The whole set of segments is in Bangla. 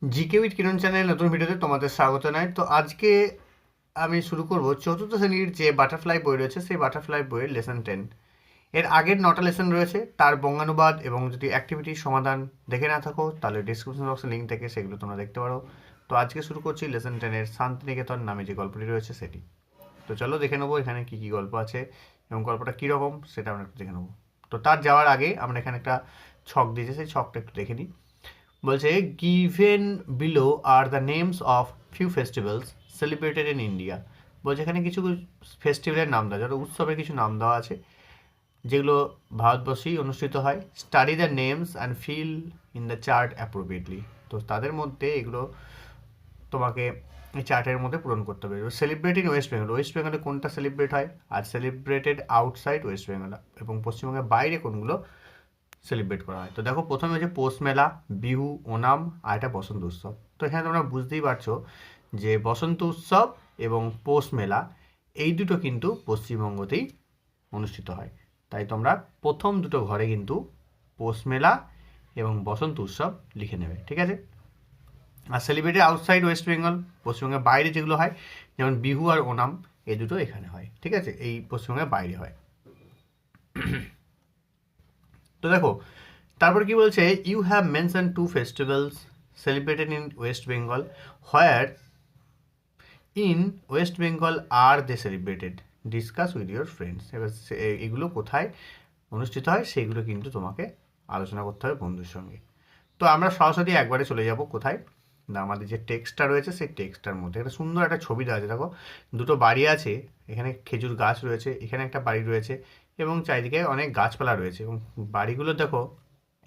জিকে উইথ কিরণ চ্যানেল নতুন ভিডিওতে তোমাদের স্বাগত জানাই। তো আজকে আমি শুরু করব চতুর্থ শ্রেণীর যে বাটারফ্লাই বই রয়েছে সেই বাটারফ্লাই বইয়ের লেসন 10। এর আগের 9টা লেসন রয়েছে, তার বঙ্গানুবাদ এবং যদি অ্যাক্টিভিটির সমাধান দেখে না থাকো তাহলে ডিসক্রিপশন বক্সে লিঙ্ক থেকে সেগুলো তোমরা দেখতে পারো। তো আজকে শুরু করছি লেসন 10-এর শান্তিনিকেতন নামে যে গল্পটি রয়েছে সেটি। তো চলো দেখে নেবো এখানে কী কী গল্প আছে এবং গল্পটা কীরকম সেটা আমরা একটু দেখে নেবো। তো তার যাওয়ার আগে আমরা এখানে একটা ছক দিয়েছি, সেই ছকটা একটু দেখে নিই। বলছে given below are the names of few festivals celebrated in India. বলছে এখানে কিছু ফেস্টিভ্যালের নাম দেওয়া, যেটা উৎসবের কিছু নাম দেওয়া আছে যেগুলো ভারতবর্ষেই অনুষ্ঠিত হয়। Study the names and fill in the chart appropriately. তো তাদের মধ্যে এগুলো তোমাকে এই চার্টের মধ্যে পূরণ করতে হবে। Celebrate in West Bengal, West বেঙ্গলে কোনটা সেলিব্রেট হয়, আর সেলিব্রেটেড আউটসাইড ওয়েস্ট বেঙ্গল এবং পশ্চিমবঙ্গের বাইরে কোনগুলো সেলিব্রেট করা হয়। তো দেখো প্রথমে হচ্ছে পৌষ মেলা, বিহু, ওনাম আর এটা বসন্ত উৎসব। তো এখানে তোমরা বুঝতেই পারছো যে বসন্ত উৎসব এবং পৌষ মেলা এই দুটো কিন্তু পশ্চিমবঙ্গতেই অনুষ্ঠিত হয়। তাই তোমরা প্রথম দুটো ঘরে কিন্তু পৌষ মেলা এবং বসন্ত উৎসব লিখে নেবে, ঠিক আছে। আর সেলিব্রেটেড আউটসাইড ওয়েস্ট বেঙ্গল, পশ্চিমবঙ্গের বাইরে যেগুলো হয় যেমন বিহু আর ওনাম, এই দুটো এখানে হয়, ঠিক আছে, এই পশ্চিমবঙ্গের বাইরে হয়। তো দেখো তারপর কি বলছে, you have mention two festivals celebrated in West Bengal, where in West Bengal are they celebrated, discuss with your friends. এবার এগুলো কোথায় অনুষ্ঠিত হয় সেইগুলো কিন্তু তোমাকে আলোচনা করতে হবে বন্ধুর সঙ্গে। তো আমরা সরাসরি একবারে চলে যাব কোথায় না, আমাদের যে টেক্সটটা রয়েছে সেই টেক্সটটার মধ্যে একটা সুন্দর একটা ছবি দেওয়া আছে। দেখো দুটো বাড়ি আছে, এখানে খেজুর গাছ রয়েছে, এখানে একটা বাড়ি রয়েছে এবং চারিদিকে অনেক গাছপালা রয়েছে এবং বাড়িগুলো দেখো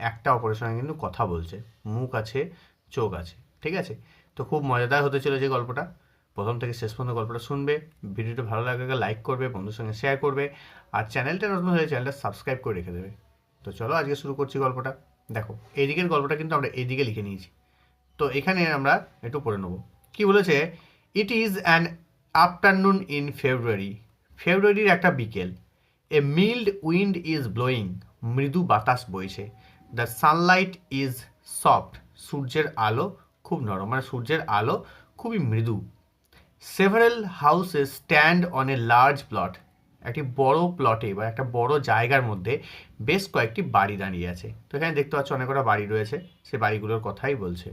একটা অপরের সঙ্গে কিন্তু কথা বলছে, মুখ আছে, চোখ আছে, ঠিক আছে। তো খুব মজাদার হতে চলেছে গল্পটা, প্রথম থেকে শেষ পর্যন্ত গল্পটা শুনবে। ভিডিওটা ভালো লাগলে লাইক করবে, বন্ধুর সঙ্গে শেয়ার করবে, আর চ্যানেলটা নতুন হলে চ্যানেলটা সাবস্ক্রাইব করে রেখে দেবে। তো চলো আজকে শুরু করছি গল্পটা। দেখো এইদিকের গল্পটা কিন্তু আমরা এইদিকে লিখে নিয়েছি। তো এখানে আমরা একটু পড়ে নেব কি বলেছে। It is an afternoon in February, ফেব্রুয়ারির একটা বিকেল। এ মিল্ড উইন্ড ইজ ব্লোয়িং, মৃদু বাতাস বইছে। দ্য সানলাইট ইজ সফট, সূর্যের আলো খুব নরম, মানে সূর্যের আলো খুবই মৃদু। Several houses stand on a large plot, একটি বড় প্লটে বা একটা বড় জায়গার মধ্যে বেশ কয়েকটি বাড়ি দাঁড়িয়ে আছে। তো এখানে দেখতে পাচ্ছ অনেক কটা বাড়ি রয়েছে, সে বাড়িগুলোর কথাই বলছে।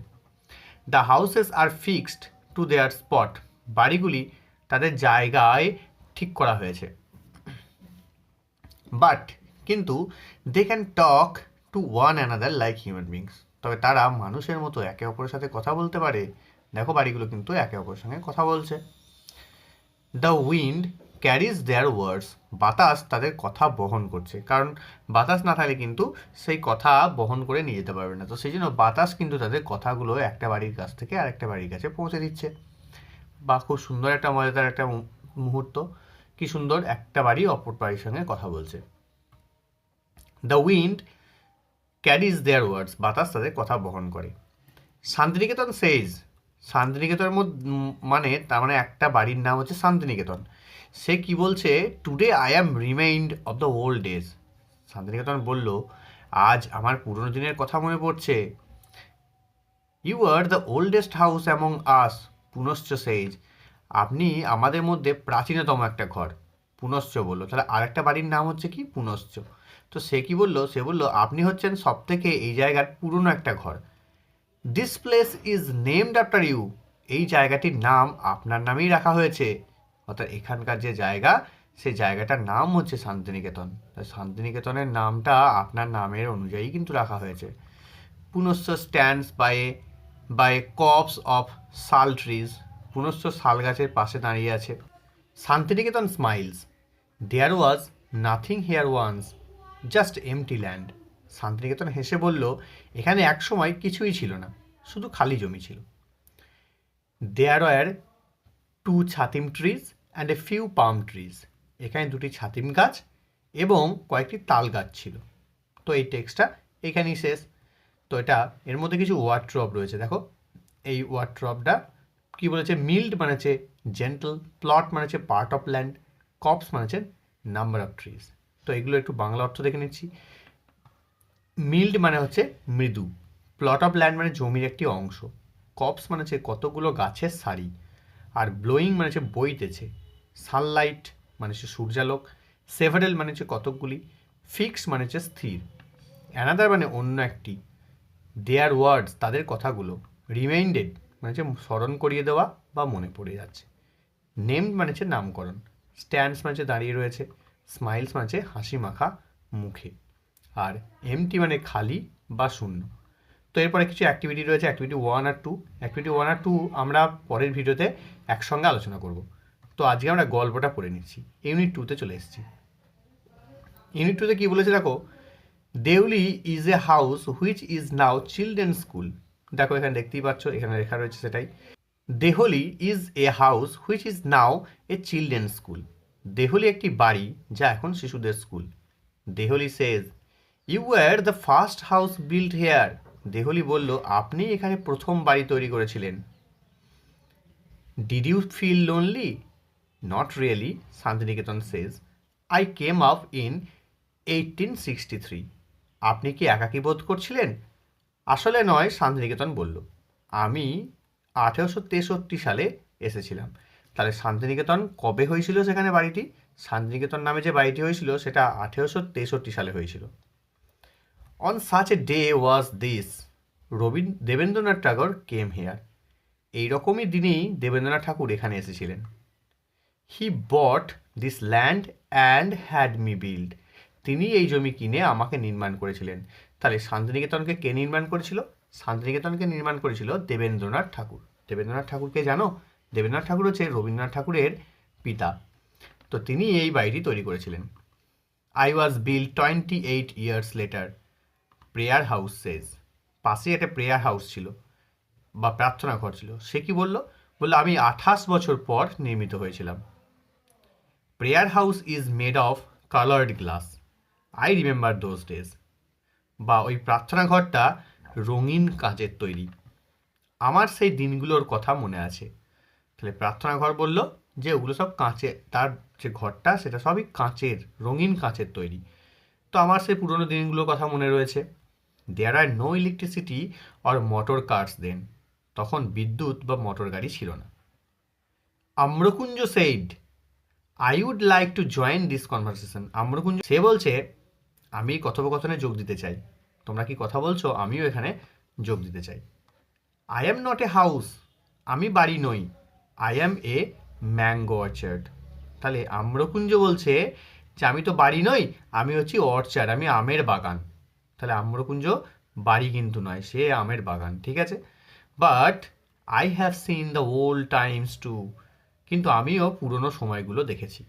The houses are fixed to their spot, বাড়িগুলি তাদের জায়গায় ঠিক করা হয়েছে। বাট কিন্তু they can talk to one another like human beings, তবে তারা মানুষের মতো একে অপরের সাথে কথা বলতে পারে। দেখো বাড়িগুলো কিন্তু একে অপরের সঙ্গে কথা বলছে। দ্য উইন্ড ক্যারিজ দেয়ার ওয়ার্ডস, বাতাস তাদের কথা বহন করছে, কারণ বাতাস না থাকলে কিন্তু সেই কথা বহন করে নিয়ে যেতে পারবে না। তো সেই জন্য বাতাস কিন্তু তাদের কথাগুলো একটা বাড়ির কাছ থেকে আরেকটা বাড়ির কাছে পৌঁছে দিচ্ছে। বা খুব সুন্দর একটা মজাদার একটা মুহূর্ত, কি সুন্দর একটা বাড়ি অপর বাড়ির সঙ্গে কথা বলছে। দ্য উইন্ড ক্যারিজ দেয়ার ওয়ার্ডস, বাতাস তাদের কথা বহন করে। শান্তিনিকেতন সেইজ, শান্তিনিকেতনের মানে তার মানে একটা বাড়ির নাম হচ্ছে শান্তিনিকেতন। সে কি বলছে, today I am remind of the old days, Santiniketan বলল আজ আমার পুরনো দিনের কথা মনে পড়ছে। You are the oldest house among us, Punashcha says, আপনি আমাদের মধ্যে প্রাচীনতম একটা ঘর। পুনশ্চ বললো, তাহলে আরেকটা বাড়ির নাম হচ্ছে কি পুনশ্চ। তো সে কি বললো, সে বললো আপনি হচ্ছেন সব থেকে এই জায়গার পুরনো একটা ঘর। This place is named after you, এই জায়গাটির নাম আপনার নামেই রাখা হয়েছে। অর্থাৎ এখানকার যে জায়গা সেই জায়গাটার নাম হচ্ছে শান্তিনিকেতন, শান্তিনিকেতনের নামটা আপনার নামের অনুযায়ী কিন্তু রাখা হয়েছে। Punashcha stands by copse of sal trees, Punashcha শাল গাছের পাশে দাঁড়িয়ে আছে। Santiniketan smiles, there was nothing here once, just empty land, Santiniketan হেসে বলল এখানে এক সময় কিছুই ছিল না, শুধু খালি জমি ছিল। There were two chhatim trees and a few palm trees, এখানে দুটি ছাতিম গাছ এবং কয়েকটি তাল গাছ ছিল। তো এই টেক্সটটা এখানেই শেষ। তো এটা এর মধ্যে কিছু ওয়ার্ড্রপ রয়েছে, দেখো এই ওয়ার্ড্রপটা কি বলেছে, মিল্ড মানে হচ্ছে জেন্টল, প্লট মানে হচ্ছে পার্ট অফ ল্যান্ড, কপস মানে হচ্ছে নাম্বার অফ ট্রিজ। তো এগুলো একটু বাংলা অর্থ দেখে নিচ্ছি। মিল্ড মানে হচ্ছে মৃদু, প্লট অফ ল্যান্ড মানে জমির একটি অংশ, কপস মানে হচ্ছে কতগুলো গাছের সারি, আর ব্লোয়িং মানে হচ্ছে বইতেছে, সানলাইট মানে হচ্ছে সূর্যালোক, সেভারেল মানে হচ্ছে কতকগুলি, ফিক্স মানে হচ্ছে স্থির, অ্যানাদার মানে অন্য একটি, দেয়ার ওয়ার্ডস তাদের কথাগুলো, রিমাইন্ডেড মানে হচ্ছে স্মরণ করিয়ে দেওয়া বা মনে পড়ে যাচ্ছে, নেমড মানে হচ্ছে নামকরণ, স্ট্যান্ডস মানে হচ্ছে দাঁড়িয়ে রয়েছে, স্মাইলস মানে হচ্ছে হাসি মাখা মুখে, আর এমটি মানে খালি বা শূন্য। তো এরপরে কিছু অ্যাক্টিভিটি রয়েছে, অ্যাক্টিভিটি 1 আর 2। অ্যাক্টিভিটি 1 আর 2 আমরা পরের ভিডিওতে একসঙ্গে আলোচনা করব। তো আজকে আমরা গল্পটা পড়ে নিচ্ছি। ইউনিট 2তে চলে এসেছি। ইউনিট 2তে কী বলেছে দেখো, Dehali is a house which is now children school. দেখো এখানে দেখতেই পাচ্ছ, এখানে লেখা রয়েছে সেটাই। Dehali is a house which is now a children school. Dehali একটি বাড়ি যা এখন শিশুদের স্কুল। Dehali says, you were the first house build here. Dehali বলল, আপনি এখানে প্রথম বাড়ি তৈরি করেছিলেন। Did you feel lonely? Not really, Santiniketan says. I came up in 1863। আপনি কি একাকী বোধ করছিলেন? আসলে নয়, শান্তিনিকেতন বলল, আমি 1863 সালে এসেছিলাম। তাহলে শান্তিনিকেতন কবে হয়েছিল সেখানে বাড়িটি? শান্তিনিকেতন নামে যে বাড়িটি হয়েছিল সেটা 1863 সালে হয়েছিল। On such a day was this, Debendranath Tagore came here. এইরকমই দিনেই দেবেন্দ্রনাথ ঠাকুর এখানে এসেছিলেন। He bought this land and had me build. তিনি এই জমি কিনে আমাকে নির্মাণ করেছিলেন। তাহলে শান্তিনিকেতনকে কে নির্মাণ করেছিল? শান্তিনিকেতনকে নির্মাণ করেছিল দেবেন্দ্রনাথ ঠাকুর। দেবেন্দ্রনাথ ঠাকুরকে জানো? দেবেন্দ্রনাথ ঠাকুর হচ্ছে রবীন্দ্রনাথ ঠাকুরের পিতা। তো তিনি এই বাড়িটি তৈরি করেছিলেন। I was build 28 years later, prayer house says. পাশেই একটা প্রেয়ার হাউস ছিল বা প্রার্থনা ঘর ছিল। সে কি বললো? বললো, আমি 28 বছর পর নির্মিত হয়েছিলাম। Prayer house is made of coloured glass, I remember those days. বা ওই প্রার্থনা ঘরটা রঙিন কাঁচের তৈরি, আমার সেই দিনগুলোর কথা মনে আছে। তাহলে প্রার্থনা ঘর বললো যে ওগুলো সব কাঁচের, তার যে ঘরটা সেটা সবই কাঁচের, রঙিন কাঁচের তৈরি। তো আমার সেই পুরোনো দিনগুলোর কথা মনে রয়েছে। There were no electricity or motor cars then. তখন বিদ্যুৎ বা মোটর গাড়ি ছিল না। Amrakunja said, I would like to join this conversation. Amrakunja সে বলছে, আমি কথোপকথনে যোগ দিতে চাই। তোমরা কি কথা বলছো? আমিও এখানে যোগ দিতে চাই। I am not a house, আমি বাড়ি নই। I am a mango orchard. তাহলে আম্রকুঞ্জ বলছে যে আমি তো বাড়ি নই, আমি হচ্ছি অর্চার্ড, আমি আমের বাগান। তাহলে আম্রকুঞ্জ বাড়ি কিন্তু নয়, সে আমের বাগান। ঠিক আছে। But I have seen the old times too. কিন্তু আমিও পুরনো সময়গুলো দেখেছি।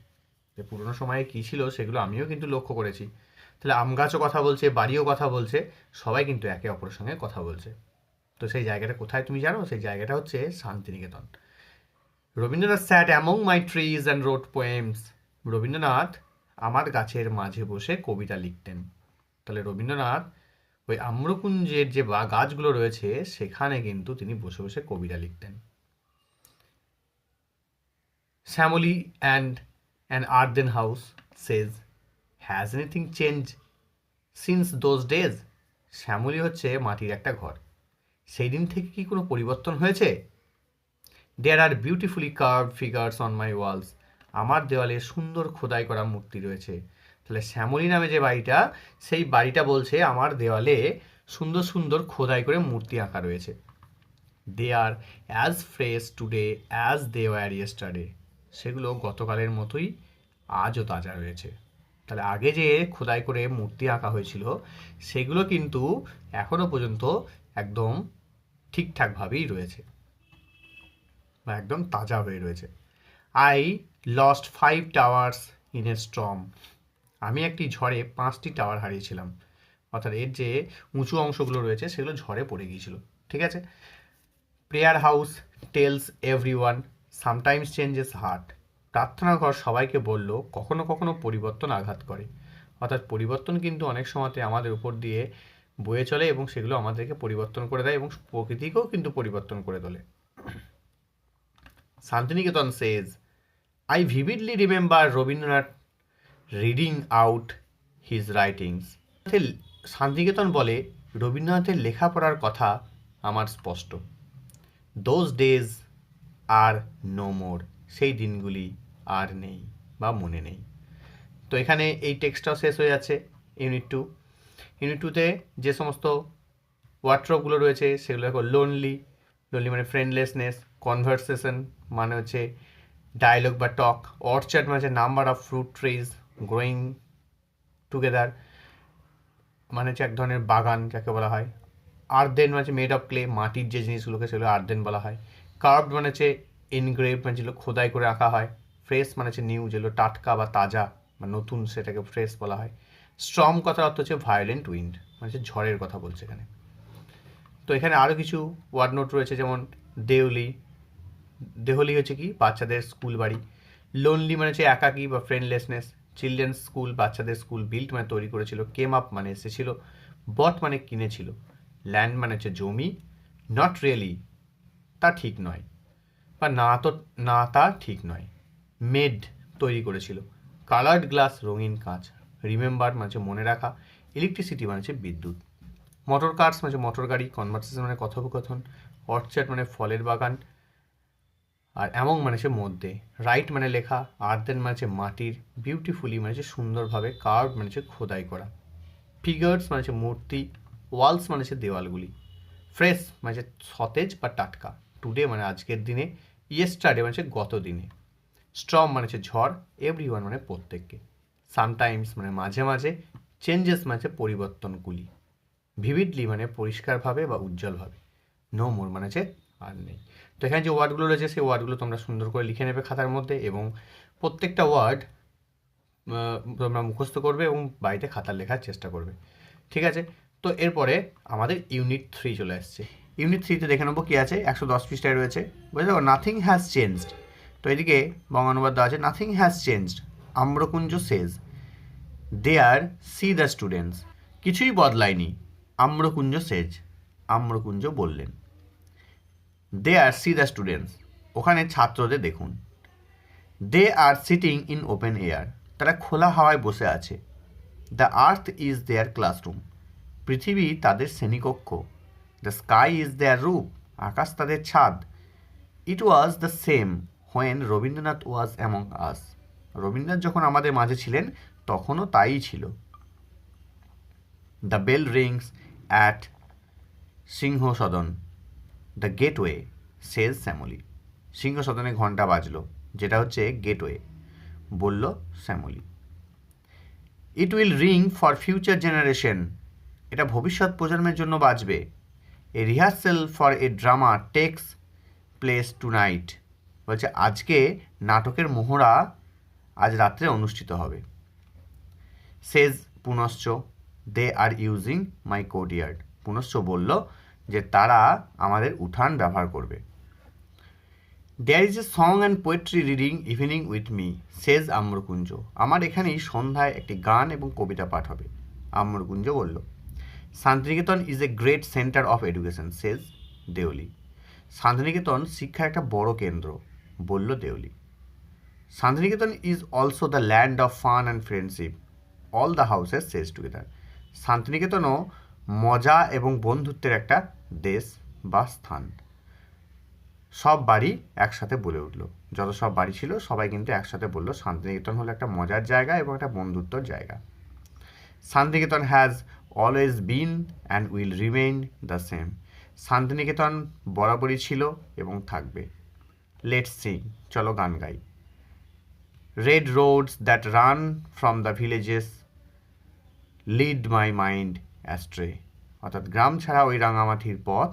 যে পুরনো সময়ে কী ছিল সেগুলো আমিও কিন্তু লক্ষ্য করেছি। তাহলে আম গাছও কথা বলছে, বাড়িও কথা বলছে, সবাই কিন্তু একে অপরের সঙ্গে কথা বলছে। তো সেই জায়গাটা কোথায় তুমি জানো? সেই জায়গাটা হচ্ছে Santiniketan. Rabindranath sat among my trees and wrote poems. Rabindranath আমার গাছের মাঝে বসে কবিতা লিখতেন। তাহলে রবীন্দ্রনাথ ওই আম্রকুঞ্জের যে গাছগুলো রয়েছে সেখানে কিন্তু তিনি বসে বসে কবিতা লিখতেন। Shyamali and an earthen house says, has anything change since those days. Shyamali হচ্ছে মাটির একটা ঘর, সেই দিন থেকে কি কোনো পরিবর্তন হয়েছে? There are beautifully carved figures on my walls. আমার দেওয়ালে সুন্দর খোদাই করা মূর্তি রয়েছে। তাহলে শ্যামলী নামে যে বাড়িটা, সেই বাড়িটা বলছে আমার দেওয়ালে সুন্দর সুন্দর খোদাই করে মূর্তি আঁকা রয়েছে। They are as fresh today as they were yesterday. সেগুলো গতকালের মতোই আজও তাজা রয়েছে। তাহলে আগে যে খোদাই করে মূর্তি আঁকা হয়েছিল সেগুলো কিন্তু এখনও পর্যন্ত একদম ঠিকঠাকভাবেই রয়েছে বা একদম তাজা হয়ে রয়েছে। I lost 5 towers in a Sturm. আমি একটি ঝড়ে 5টি টাওয়ার হারিয়েছিলাম। অর্থাৎ এর যে উঁচু অংশগুলো রয়েছে সেগুলো ঝড়ে পড়ে গিয়েছিল। ঠিক আছে। Prayer house tells every one sometimes changes heart. প্রার্থনা ঘর সবাইকে বলল কখনো কখনো পরিবর্তন আঘাত করে। অর্থাৎ পরিবর্তন কিন্তু অনেক সময়তে আমাদের উপর দিয়ে বয়ে চলে এবং সেগুলো আমাদেরকে পরিবর্তন করে দেয় এবং প্রকৃতিকেও কিন্তু পরিবর্তন করে তোলে। Santiniketan says, I vividly remember Rabindranath reading out his writings. Santiniketan বলে রবীন্দ্রনাথের লেখাপড়ার কথা আমার স্পষ্ট। Those days are no more, সেই দিনগুলি আর নেই বা মনে নেই। তো এখানে এই টেক্সটটাও শেষ হয়ে যাচ্ছে ইউনিট টু। ইউনিট টুতে যে সমস্ত ওয়ার্ড্রপগুলো রয়েছে সেগুলো দেখো, লোনলি, লোনলি মানে ফ্রেন্ডলেসনেস, কনভারসেশন মানে হচ্ছে ডায়লগ বা টক, অর্চার্ড মানে হচ্ছে number of fruit trees growing together মানে হচ্ছে এক ধরনের বাগান যাকে বলা হয়, আর্দেন মানে হচ্ছে মেড অফ ক্লে, মাটির যে জিনিসগুলোকে সেগুলো আর্দেন বলা হয়, কার্ভড মানে হচ্ছে এনগ্রেভ মানে যেগুলো খোদাই করে আঁকা হয়, ফ্রেশ মানে হচ্ছে নিউ, যেগুলো টাটকা বা তাজা বা নতুন সেটাকে ফ্রেশ বলা হয়, স্ট্রম কথার অর্থ হচ্ছে ভায়োলেন্ট উইন্ড মানে হচ্ছে ঝড়ের কথা বলছে এখানে। তো এখানে আরও কিছু ওয়ার্ড নোট রয়েছে, যেমন দেওলি, দেহলি হচ্ছে কি বাচ্চাদের স্কুল বাড়ি, লোনলি মানে হচ্ছে একাকী বা ফ্রেন্ডলেসনেস, চিলড্রেন্স স্কুল বাচ্চাদের স্কুল, বিল্ট মানে তৈরি করেছিল, কেম আপ মানে এসেছিল, বট মানে কিনেছিল, ল্যান্ড মানে হচ্ছে জমি, নট রিয়েলি তা ঠিক নয় বা না তা ঠিক নয়, মেড তৈরি করেছিল, কালার্ড গ্লাস রঙিন কাঁচ, রিমেম্বার মানে হচ্ছে মনে রাখা, ইলেকট্রিসিটি মানে হচ্ছে বিদ্যুৎ, মোটর কার্স মানে হচ্ছে মোটর গাড়ি, কনভারসেশন মানে কথোপকথন, অর্চার্ড মানে ফলের বাগান, আর অ্যামং মানে হচ্ছে মধ্যে, রাইট মানে লেখা, আর্দেন মানে হচ্ছে মাটির, বিউটিফুলি মানে হচ্ছে সুন্দরভাবে, কার্ভ মানে হচ্ছে খোদাই করা, ফিগার্স মানে হচ্ছে মূর্তি, ওয়ালস মানে হচ্ছে দেওয়ালগুলি, ফ্রেশ মানে হচ্ছে সতেজ বা টাটকা, টুডে মানে আজকের দিনে, ইয়েস্টারডে মানে হচ্ছে গত দিনে, স্ট্রম মানে হচ্ছে ঝড়, এভরিওয়ান মানে প্রত্যেককে, সামটাইমস মানে মাঝে মাঝে, চেঞ্জেস মানে হচ্ছে পরিবর্তনগুলি, ভিভিডলি মানে পরিষ্কারভাবে বা উজ্জ্বলভাবে, নো মোর মানে হচ্ছে আর নেই। তো এখানে যে ওয়ার্ডগুলো রয়েছে সেই ওয়ার্ডগুলো তোমরা সুন্দর করে লিখে নেবে খাতার মধ্যে, এবং প্রত্যেকটা ওয়ার্ড তোমরা মুখস্থ করবে এবং বাড়িতে খাতার লেখার চেষ্টা করবে, ঠিক আছে? তো এরপরে আমাদের ইউনিট 3 চলে আসছে। ইউনিট 3তে দেখে নেবো কী আছে, 110 পৃষ্ঠায় রয়েছে, বুঝতে পারো, নাথিং হ্যাজ চেঞ্জড। তো এদিকে বঙ্গানুবাদ দেওয়া আছে, nothing has changed, Amrakunja says, there see the students, কিছুই বদলায়নি, আম্রকুঞ্জ সেজ, আম্রকুঞ্জ বললেন, দেয়ার সি দ্য স্টুডেন্টস, ওখানে ছাত্রদের দেখুন, they are sitting in open air, তারা খোলা হাওয়ায় বসে আছে, the earth is their classroom, পৃথিবী তাদের শ্রেণীকক্ষ, the sky is their roof, আকাশ তাদের ছাদ, it was the same when Rabindranath was among us, Rabindranath যখন আমাদের মাঝে ছিলেন তখনও তাই ছিল, the bell rings at Singha Sadan, the gateway says Shyamali, Singha সদনে ঘণ্টা বাজলো, যেটা হচ্ছে গেটওয়ে, বলল Shyamali, it will ring for future generation, এটা ভবিষ্যৎ প্রজন্মের জন্য বাজবে, a rehearsal for a drama takes place tonight, বলছে আজকে নাটকের মহড়া আজ রাত্রে অনুষ্ঠিত হবে, সেজ পুনশ্চ, দে আর ইউজিং মাই কোর্টইয়ার্ড, পুনশ্চ বলল যে তারা আমাদের উঠান ব্যবহার করবে, there is a song and poetry reading evening with me, says Amrakunja, আমার এখানেই সন্ধ্যায় একটি গান এবং কবিতা পাঠ হবে, আম্রকুঞ্জ বলল, Santiniketan is a great centre of education, says Deoli, Santiniketan শিক্ষার একটা বড় কেন্দ্র, বলল Deoli, Santiniketan is also the land of fun and friendship, all the houses say together, শান্তিনিকেতনও মজা এবং বন্ধুত্বের একটা দেশ বা স্থান, সব বাড়ি একসাথে বলে উঠল, যত সব বাড়ি ছিল সবাই কিন্তু একসাথে বললো শান্তিনিকেতন হলো একটা মজার জায়গা এবং একটা বন্ধুত্বর জায়গা, Santiniketan has always been and will remain the same, Santiniketan বরাবরই ছিল এবং থাকবে, লেটস সিং, চলো গান গাই, red roads that run from the villages lead my mind astray, অর্থাৎ গ্রাম ছাড়া ওই রাঙামাটির পথ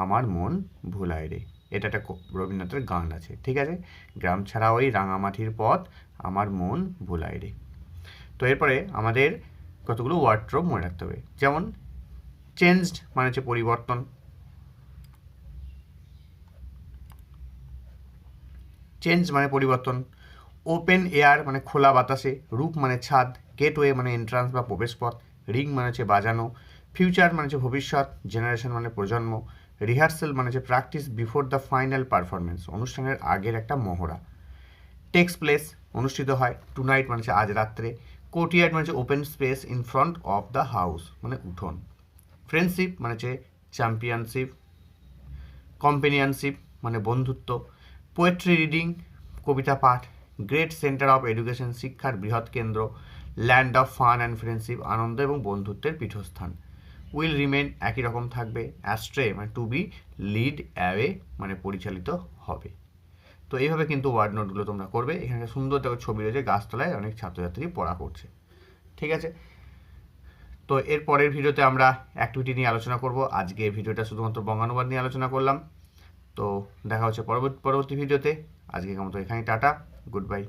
আমার মন ভুলায় রে, এটা একটা রবীন্দ্রনাথের গান আছে, ঠিক আছে, গ্রাম ছাড়া ওই রাঙামাটির পথ আমার মন ভুলায় রে। তো এরপরে আমাদের কতগুলো ওয়ার্ড্রপ মনে রাখতে হবে, যেমন চেঞ্জড মানে হচ্ছে পরিবর্তন, চেঞ্জ মানে পরিবর্তন, ওপেন এয়ার মানে খোলা বাতাসে, রুফ মানে ছাদ, গেটওয়ে মানে এন্ট্রান্স বা প্রবেশপথ, রিং মানে হচ্ছে বাজানো, ফিউচার মানে হচ্ছে ভবিষ্যৎ, জেনারেশন মানে প্রজন্ম, রিহার্সেল মানে হচ্ছে practice before the final performance, অনুষ্ঠানের আগের একটা মহড়া, টেক্স প্লেস অনুষ্ঠিত হয়, টু নাইট মানে হচ্ছে আজ রাত্রে, কোর্টইয়ার্ড মানে হচ্ছে open space in front of the house মানে উঠোন, ফ্রেন্ডশিপ মানে হচ্ছে চ্যাম্পিয়নশিপ, কম্পেনিয়নশিপ মানে বন্ধুত্ব, পোয়েট্রি রিডিং কবিতা পাঠ, গ্রেট সেন্টার অফ এডুকেশন শিক্ষার বৃহৎ কেন্দ্র, land of fun and friendship আনন্দ এবং বন্ধুত্বের পীঠস্থান। উইল রিমেন একই রকম থাকবে, অ্যাস্ট্রে মানে টু বি, লিড অ্যাওয়ে মানে পরিচালিত হবে। তো এইভাবে কিন্তু ওয়ার্ড নোটগুলো তোমরা করবে। এখানে সুন্দর দেখো ছবি রয়েছে, গাছতলায় অনেক ছাত্রছাত্রী পড়া করছে। ঠিক আছে, তো এর পরের ভিডিওতে আমরা অ্যাক্টিভিটি নিয়ে আলোচনা করব। আজকে এই ভিডিওটা শুধুমাত্র বঙ্গানুবাদ নিয়ে আলোচনা করলাম। তো দেখা হচ্ছে পরবর্তী ভিডিওতে। আজকে মতো এখানেই টাটা, গুড বাই।